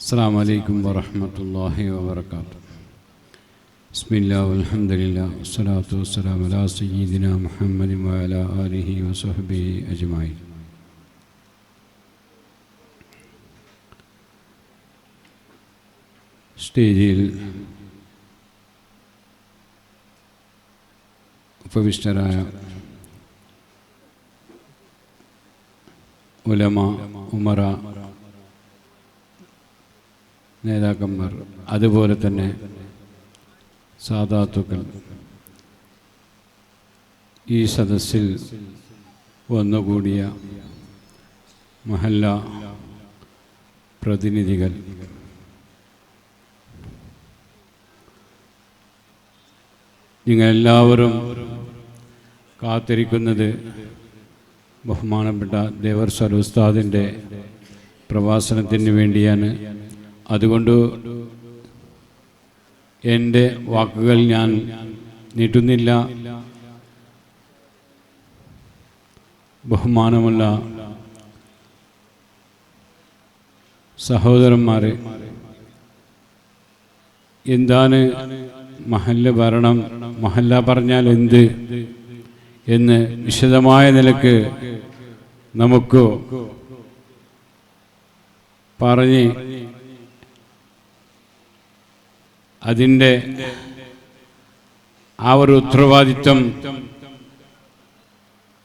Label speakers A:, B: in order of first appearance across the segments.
A: അസ്സലാമു അലൈക്കും വറഹ്മത്തുള്ളാഹി വബറകാതുഹു. ബിസ്മില്ലാഹി വൽഹംദുലില്ലാഹി വസ്സലാത്തു വസ്സലാമു അലാ സയ്യിദിനാ മുഹമ്മദിൻ വഅലാ ആലിഹി വസഹ്ബിഹി അജ്മഈൻ. സ്റ്റേജിൽ ഉപവിഷ്ടരായ ഉലമ, ഉമറ, നേതാക്കന്മാർ, അതുപോലെ തന്നെ സാദാത്തുക്കൾ, ഈ സദസ്സിൽ വന്നുകൂടിയ മഹല്ല പ്രതിനിധികൾ, നിങ്ങളെല്ലാവരും കാത്തിരിക്കുന്നത് ബഹുമാനപ്പെട്ട ദേവർസൽ ഉസ്താദിൻ്റെ പ്രഭാഷണത്തിന് വേണ്ടിയാണ്. അതുകൊണ്ട് എൻ്റെ വാക്കുകൾ ഞാൻ നീട്ടുന്നില്ല. ബഹുമാനമുള്ള സഹോദരന്മാരെ, എന്താണ് മഹല്ല ഭരണം, മഹല്ല പറഞ്ഞാൽ എന്ത് എന്ന് വിശദമായ നിലക്ക് നമുക്ക് പറഞ്ഞ് അതിൻ്റെ ആ ഒരു ഉത്തരവാദിത്വം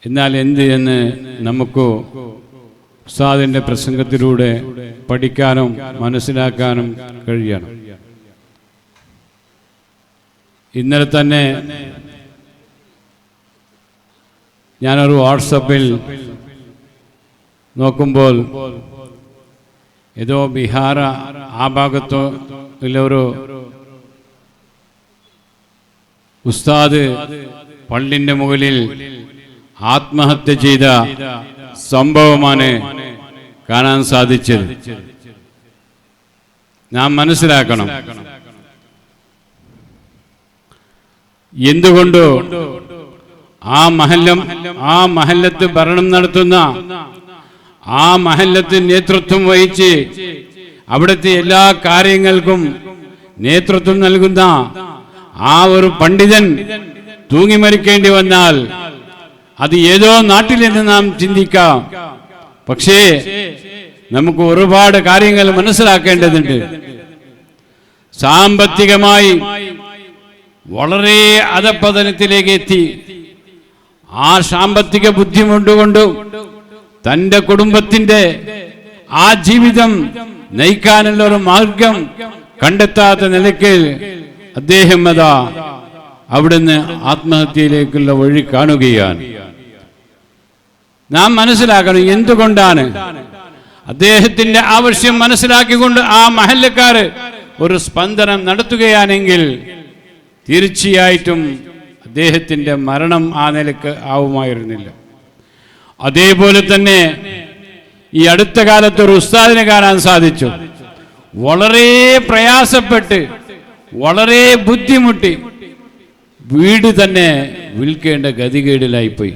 A: എന്നാൽ എന്ത് എന്ന് നമുക്ക് ഉസ്താദിൻ്റെ പ്രസംഗത്തിലൂടെ പഠിക്കാനും മനസ്സിലാക്കാനും കഴിയണം. ഇന്നലെ തന്നെ ഞാനൊരു വാട്സപ്പിൽ നോക്കുമ്പോൾ ഏതോ ബിഹാർ ആ ഭാഗത്തോ ഒരു ഉസ്താദ് പള്ളിൻ്റെ മുകളിൽ ആത്മഹത്യ ചെയ്ത സംഭവമാണ് കാണാൻ സാധിച്ചത്. നാം മനസ്സിലാക്കണം, എന്തുകൊണ്ടോ ആ മഹല്ലത്ത് ഭരണം നടത്തുന്ന, ആ മഹല്ലത്ത് നേതൃത്വം വഹിച്ച് അവിടുത്തെ എല്ലാ കാര്യങ്ങൾക്കും നേതൃത്വം നൽകുന്ന ആ ഒരു പണ്ഡിതൻ തൂങ്ങി മരിക്കേണ്ടി വന്നാൽ അത് ഏതോ നാട്ടിൽ നിന്ന് നാം ചിന്തിക്കാം. പക്ഷേ നമുക്ക് ഒരുപാട് കാര്യങ്ങൾ മനസ്സിലാക്കേണ്ടതുണ്ട്. സാമ്പത്തികമായി വളരെ അധപ്പതനത്തിലേക്ക് എത്തി. ആ സാമ്പത്തിക ബുദ്ധിമുട്ടുകൊണ്ട് തൻ്റെ കുടുംബത്തിൻ്റെ ആ ജീവിതം നയിക്കാനുള്ള ഒരു മാർഗം കണ്ടെത്താത്ത നിലയ്ക്ക് അദ്ദേഹം അവിടുന്ന് ആത്മഹത്യയിലേക്കുള്ള വഴി കാണുകയാണ്. നാം മനസ്സിലാക്കണം എന്തുകൊണ്ടാണ്. അദ്ദേഹത്തിന്റെ ആവശ്യം മനസ്സിലാക്കിക്കൊണ്ട് ആ മഹല്ലക്കാര് ഒരു സ്പന്ദനം നടത്തുകയാണെങ്കിൽ തീർച്ചയായിട്ടും അദ്ദേഹത്തിന്റെ മരണം ആ നിലക്ക് ആവുമായിരുന്നില്ല. അതേപോലെ തന്നെ ഈ അടുത്ത കാലത്ത് ഒരു ഉസ്താദിനെ കാണാൻ സാധിച്ചു. വളരെ പ്രയാസപ്പെട്ട്, വളരെ ബുദ്ധിമുട്ടി വീട് തന്നെ വിൽക്കേണ്ട ഗതികേടിലായിപ്പോയി.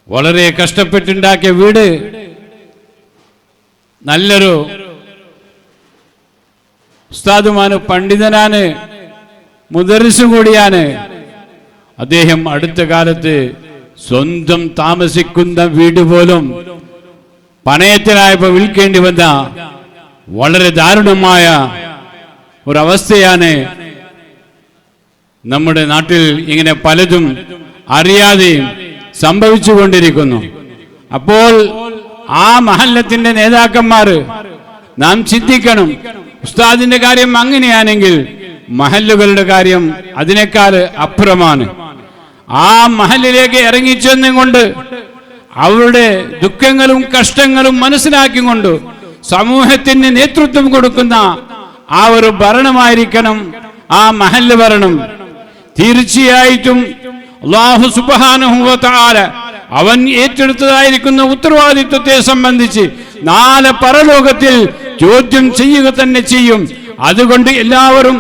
A: വളരെ കഷ്ടപ്പെട്ടുണ്ടാക്കിയ വീട്, നല്ലൊരു ഉസ്താദുമാണ്, പണ്ഡിതനാണ്, മുദർരിസ് കൂടിയാണ്. അദ്ദേഹം അടുത്ത കാലത്ത് സ്വന്തം താമസിക്കുന്ന വീട് പോലും പണയത്തിലായപ്പോൾ വിൽക്കേണ്ടി വന്ന വളരെ ദാരുണമായ ഒരവസ്ഥയാണ് നമ്മുടെ നാട്ടിൽ ഇങ്ങനെ പലതും അറിയാതെയും സംഭവിച്ചുകൊണ്ടിരിക്കുന്നു. അപ്പോൾ ആ മഹല്ലത്തിന്റെ നേതാക്കന്മാർ നാം ചിന്തിക്കണം, ഉസ്താദിന്റെ കാര്യം അങ്ങനെയാണെങ്കിൽ മഹല്ലുകളുടെ കാര്യം അതിനേക്കാൾ അപ്പുറമാണ്. ആ മഹല്ലിലേക്ക് ഇറങ്ങിച്ചെന്നുകൊണ്ട് അവരുടെ ദുഃഖങ്ങളും കഷ്ടങ്ങളും മനസ്സിലാക്കിക്കൊണ്ട് സമൂഹത്തിന് നേതൃത്വം കൊടുക്കുന്ന ആ ഒരു ഭരണമായിരിക്കണം ആ മഹല്ല് ഭരണം. തീർച്ചയായിട്ടും അല്ലാഹു സുബ്ഹാനഹു വ തആല അവൻ ഏറ്റെടുത്തതായിരിക്കുന്ന ഉത്തരവാദിത്വത്തെ സംബന്ധിച്ച് നാളെ പരലോകത്തിൽ ചോദ്യം ചെയ്യുക തന്നെ ചെയ്യും. അതുകൊണ്ട് എല്ലാവരും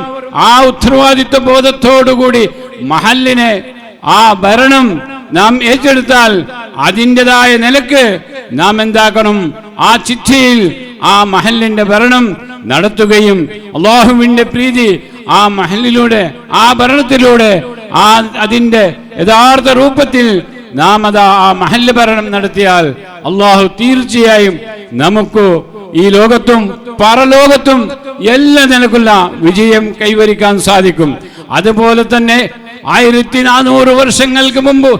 A: ആ ഉത്തരവാദിത്വ ബോധത്തോടുകൂടി മഹല്ലിനെ, ആ ഭരണം നാം ഏറ്റെടുത്താൽ അതിൻ്റെതായ നിലക്ക് നാം എന്താക്കണം, ആ ചിട്ടയിൽ ആ മഹലിന്റെ ഭരണം നടത്തുകയും അള്ളാഹുവിന്റെ പ്രീതി ആ മഹലിലൂടെ ആ ഭരണത്തിലൂടെ അതിന്റെ യഥാർത്ഥ രൂപത്തിൽ നാം ആ മഹല്ല് ഭരണം നടത്തിയാൽ അള്ളാഹു തീർച്ചയായും നമുക്ക് ഈ ലോകത്തും പരലോകത്തും എല്ലാ നിലക്കുള്ള വിജയം കൈവരിക്കാൻ സാധിക്കും. അതുപോലെ തന്നെ 1400 വർഷങ്ങൾക്ക് മുമ്പ്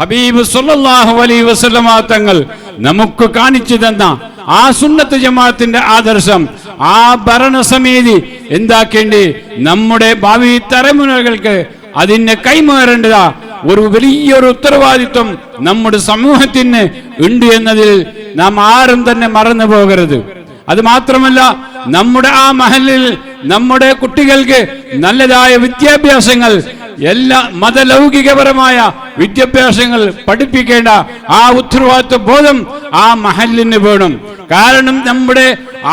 A: ഹബീബ് സല്ലല്ലാഹു അലൈഹി വസല്ലമ തങ്ങൾ നമുക്ക് കാണിച്ചു തന്ന ആ സുന്നത്ത് ജമാഅത്തിന്റെ ആദർശം, ആ ഭരണസമിതി എന്താക്കേണ്ടി നമ്മുടെ ഭാവി തലമുറകൾക്ക് അതിനെ കൈമാറേണ്ടതാ ഒരു വലിയൊരു ഉത്തരവാദിത്വം നമ്മുടെ സമൂഹത്തിന് ഉണ്ട് എന്നതിൽ നാം ആരും തന്നെ മറന്നു പോകരുത്. അത് മാത്രമല്ല, നമ്മുടെ ആ മഹലിൽ നമ്മുടെ കുട്ടികൾക്ക് നല്ലതായ വിദ്യാഭ്യാസങ്ങൾ, എല്ലാ മതലൗകികപരമായ വിദ്യാഭ്യാസങ്ങൾ പഠിപ്പിക്കേണ്ട ആ ഉത്തരവാദിത്വ ബോധം ആ മഹലിന് വേണം. കാരണം നമ്മുടെ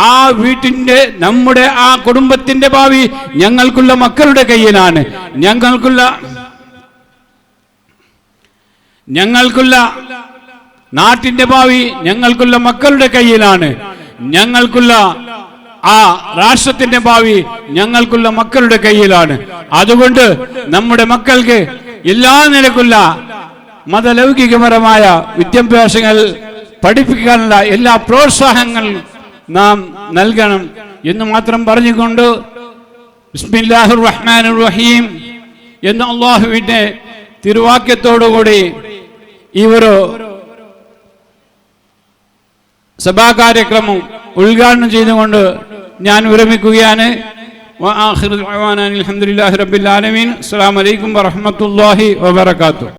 A: ആ വീട്ടിന്റെ, നമ്മുടെ ആ കുടുംബത്തിന്റെ ഭാവി ഞങ്ങൾക്കുള്ള മക്കളുടെ കയ്യിലാണ്. ഞങ്ങൾക്കുള്ള നാട്ടിന്റെ ഭാവി ഞങ്ങൾക്കുള്ള മക്കളുടെ കയ്യിലാണ്. ഞങ്ങൾക്കുള്ള ആ രാഷ്ട്രത്തിന്റെ ഭാവി ഞങ്ങൾക്കുള്ള മക്കളുടെ കയ്യിലാണ്. അതുകൊണ്ട് നമ്മുടെ മക്കൾക്ക് എല്ലാ നിലക്കുള്ള മതലൗകികപരമായ വിദ്യാഭ്യാസങ്ങൾ പഠിപ്പിക്കാനുള്ള എല്ലാ പ്രോത്സാഹനങ്ങൾ നാം നൽകണം എന്ന് മാത്രം പറഞ്ഞുകൊണ്ട് ബിസ്മില്ലാഹിർ റഹ്മാനിർ റഹീം എന്ന അല്ലാഹുവിന്റെ തിരുവാക്യത്തോടുകൂടി ഈ ഒരു സഭാ കാര്യക്രമം ഉദ്ഘാടനം ചെയ്തുകൊണ്ട് ഞാൻ വിരമിക്കുകയാണ്. വആഖിറു ദഅവാനാ അൽഹംദുലില്ലാഹി റബ്ബിൽ ആലമീൻ. അസ്സലാമു അലൈക്കും വറഹ്മത്തുള്ളാഹി വബറകാതുഹു.